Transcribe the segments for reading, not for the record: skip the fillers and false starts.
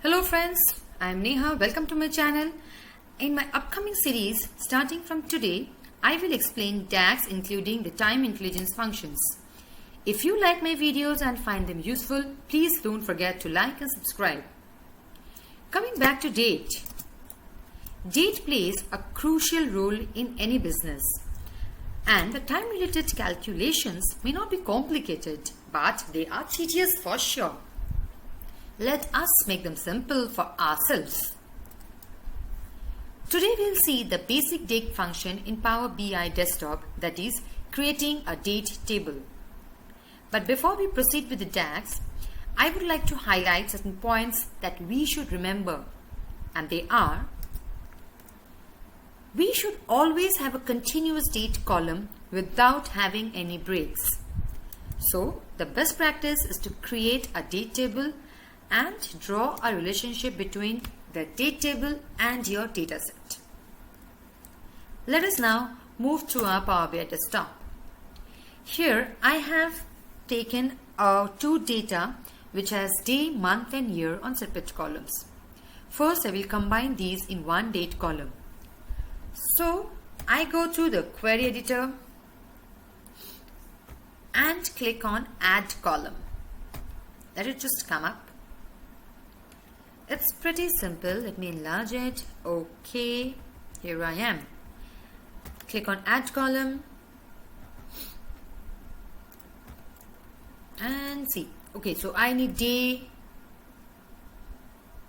Hello friends, I am Neha. Welcome to my channel. In my upcoming series, starting from today, I will explain DAX including the time intelligence functions. If you like my videos and find them useful, please don't forget to like and subscribe. Coming back to date. Date plays a crucial role in any business. And the time-related calculations may not be complicated, but they are tedious for sure. Let us make them simple for ourselves. Today we'll see the basic date function in Power BI Desktop, that is, creating a date table. But before we proceed with the DAX, I would like to highlight certain points that we should remember. And they are: we should always have a continuous date column without having any breaks. So, the best practice is to create a date table and draw a relationship between the date table and your dataset. Let us now move to our Power BI Desktop. Here I have taken two data which has day, month and year on separate columns. First, I will combine these in one date column. So I go to the query editor and click on add column. Let it just come up. It's pretty simple. Let me enlarge it. Okay, here I am. Click on add column and see. Okay, so I need day,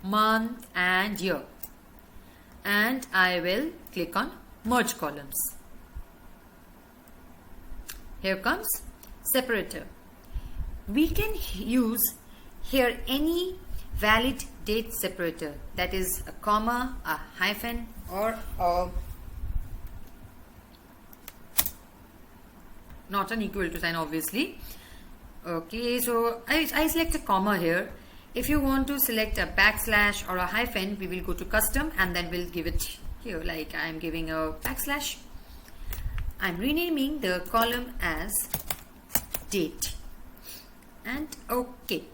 month and year, and I will click on merge columns. Here comes separator. We can use here any valid date separator, that is a comma, a hyphen or a not an equal to sign, obviously. Okay, so I select a comma here. If you want to select a backslash or a hyphen, we will go to custom and then we'll give it here, like I am giving a backslash. I'm renaming the column as date and okay.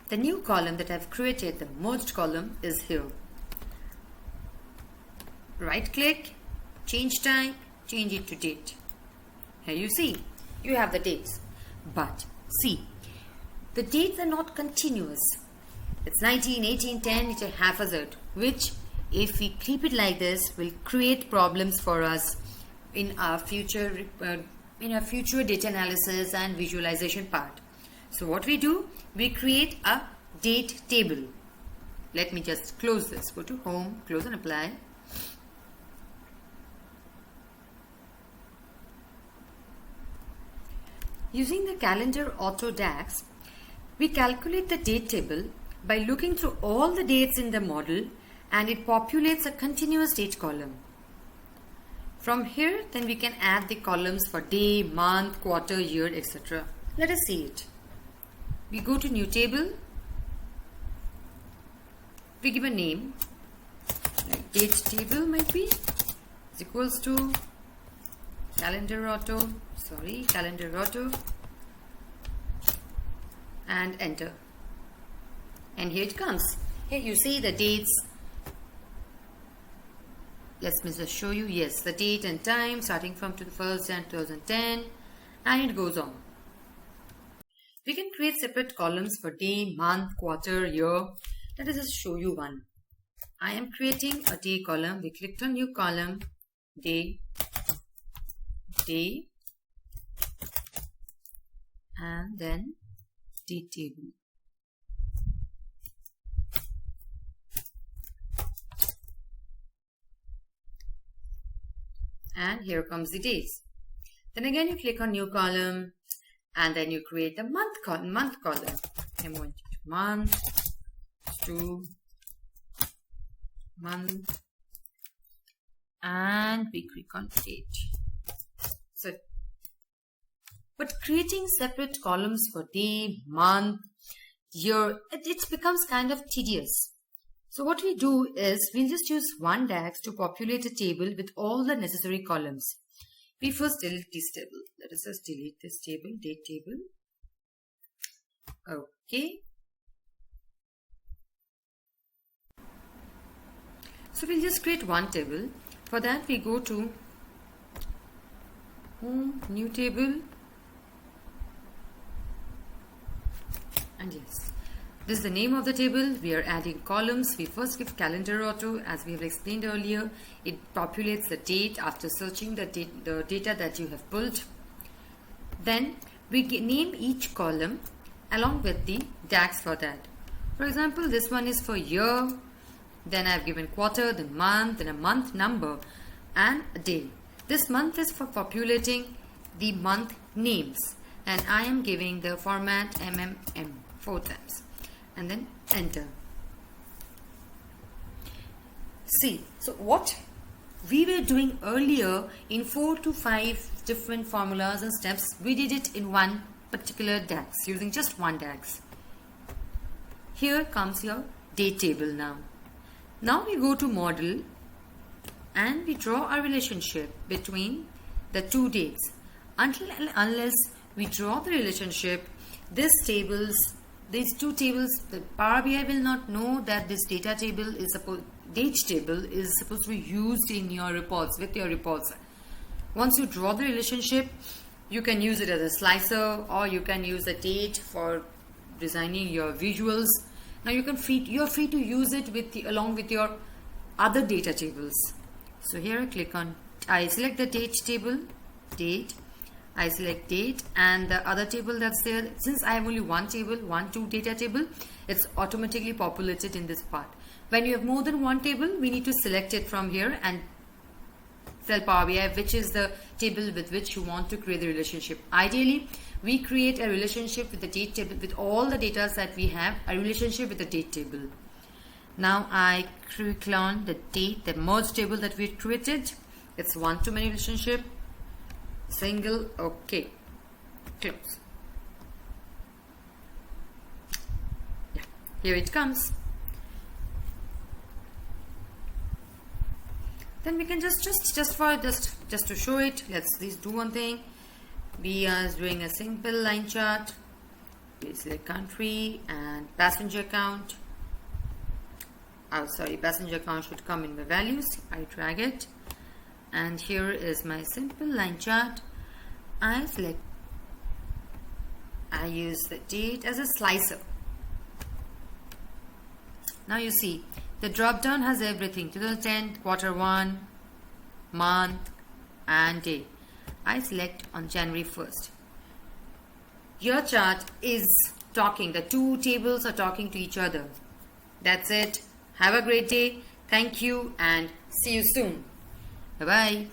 The new column that I've created, the merged column, is here. Right click, change type, change it to date. Here you see, you have the dates. But see, the dates are not continuous. It's 19, 18, 10, it's a haphazard, which if we keep it like this will create problems for us in our future data analysis and visualization part. So what we do, we create a date table. Let me just close this. Go to home, close and apply. Using the calendar auto DAX, we calculate the date table by looking through all the dates in the model, and it populates a continuous date column. From here, then we can add the columns for day, month, quarter, year, etc. Let us see it. We go to new table. We give a name, like date table might be, is equals to calendar auto, and enter. And here it comes. Here you see the dates. Let me just show you. Yes, the date and time starting from 1st Jan 2010, and it goes on. We can create separate columns for day, month, quarter, year. Let us just show you one. I am creating a day column. We clicked on new column, day, and then date table. And here comes the days. Then again you click on new column and then you create the month column. I'm going to month to month and we click on date. So, but creating separate columns for day, month, year, it becomes kind of tedious. So what we do is we'll just use one DAX to populate a table with all the necessary columns. We first delete this table. Let us just delete this table, date table. Okay. So we'll just create one table. For that we go to Home, New Table, and yes, this is the name of the table. We are adding columns. We first give calendar auto, as we have explained earlier. It populates the date after searching the data that you have pulled. Then we name each column along with the DAX for that. For example, this one is for year, then I have given quarter, then month, then a month number and a day. This month is for populating the month names, and I am giving the format MMM 4 times, and then enter. See, so what we were doing earlier in 4 to 5 different formulas and steps, we did it in one particular DAX using just one DAX. Here comes your date table now. Now we go to model and we draw a relationship between the two dates. Until and unless we draw the relationship, these two tables, the Power BI will not know that this date table is supposed to be used in your reports, with your reports. Once you draw the relationship, you can use it as a slicer, or you can use the date for designing your visuals. Now you're free to use it along with your other data tables. So here I select the date table, date, I select date, and the other table that's there. Since I have only one table, two data table, it's automatically populated in this part. When you have more than one table, we need to select it from here and tell Power BI which is the table with which you want to create the relationship. Ideally, we create a relationship with the date table with all the data that we have, a relationship with the date table. Now I click on the date, the merge table that we created. It's one-to-many relationship, single, okay, close. Yeah, here it comes. Then we can just to show it, let's do one thing. We are doing a simple line chart. We select country and passenger count. Oh, sorry, passenger count should come in the values. I drag it, and here is my simple line chart. I use the date as a slicer. Now you see the drop down has everything: 2010, quarter 1, month and day. I select on January 1st. Your chart is talking, the two tables are talking to each other. That's it. Have a great day. Thank you and see you soon. Bye bye.